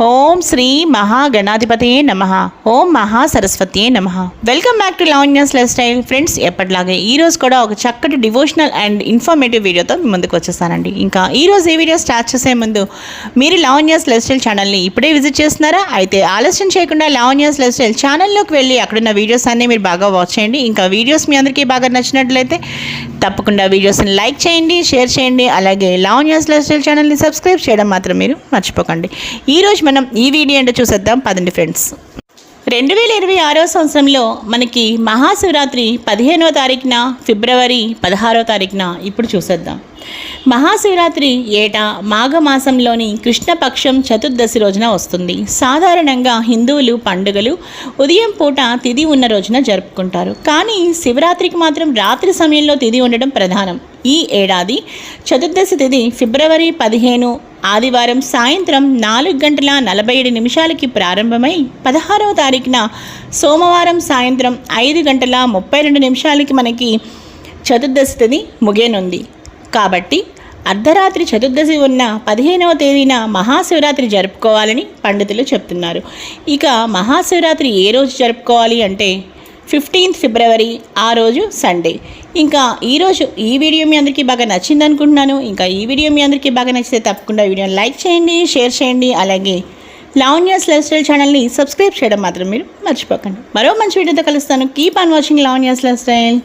ఓం శ్రీ మహాగణాధిపతయే నమః. ఓం మహాసరస్వతియే నమః. Welcome back to Lavanya's life style. Friends, ఎప్పటిలాగే ఈరోజు కూడా ఒక చక్కటి డివోషనల్ అండ్ ఇన్ఫర్మేటివ్ వీడియోతో మీ ముందుకు వచ్చేస్తానండి. ఇంకా ఈరోజు ఈ వీడియో స్టార్ట్ చేసే ముందు మీరు లావణ్యాస్ లైఫ్ స్టైల్ ఛానల్ని ఇప్పుడే విజిట్ చేస్తున్నారా? అయితే ఆలస్యం చేయకుండా లావణ్యాస్ లైఫ్ స్టైల్ ఛానల్లోకి వెళ్ళి అక్కడున్న వీడియోస్ అన్నీ మీరు బాగా వాచ్ చేయండి. ఇంకా వీడియోస్ మీ అందరికీ బాగా నచ్చినట్లయితే తప్పకుండా వీడియోస్ని లైక్ చేయండి, షేర్ చేయండి. అలాగే లావణ్యాస్ లైఫ్ స్టైల్ ఛానల్ని సబ్స్క్రైబ్ చేయడం మాత్రం మీరు మర్చిపోకండి. ఈరోజు మనం ఈ వీడియో ఏంటో చూసేద్దాం పదండి ఫ్రెండ్స్. 2026 సంవత్సరంలో మనకి మహాశివరాత్రి 15వ తారీఖున, ఫిబ్రవరి 16వ తారీఖున ఇప్పుడు చూసేద్దాం. మహాశివరాత్రి ఏటా మాఘమాసంలోని కృష్ణపక్షం చతుర్దశి రోజున వస్తుంది. సాధారణంగా హిందువులు పండుగలు ఉదయం పూట తిథి ఉన్న రోజున జరుపుకుంటారు. కానీ శివరాత్రికి మాత్రం రాత్రి సమయంలో తిథి ఉండడం ప్రధానం. ఈ ఏడాది చతుర్దశి తిథి ఫిబ్రవరి 15 ఆదివారం సాయంత్రం 4:47 ప్రారంభమై 16వ తారీఖున సోమవారం సాయంత్రం 5:32 మనకి చతుర్దశి తిథి ముగియనుంది. కాబట్టి అర్ధరాత్రి చతుర్దశి ఉన్న 15వ తేదీన మహాశివరాత్రి జరుపుకోవాలని పండితులు చెప్తున్నారు. ఇక మహాశివరాత్రి ఏ రోజు జరుపుకోవాలి అంటే 15th ఫిబ్రవరి, ఆ రోజు సండే. ఇంకా ఈరోజు ఈ వీడియో మీ అందరికీ బాగా నచ్చింది అనుకుంటున్నాను. ఇంకా ఈ వీడియో మీ అందరికీ బాగా నచ్చితే తప్పకుండా వీడియోని లైక్ చేయండి, షేర్ చేయండి. అలాగే లావణ్యాస్ లైఫ్ స్టైల్ ఛానల్ని సబ్స్క్రైబ్ చేయడం మాత్రం మీరు మర్చిపోకండి. మరో మంచి వీడియోతో కలుస్తాను. Keep on watching Lavanya's life style.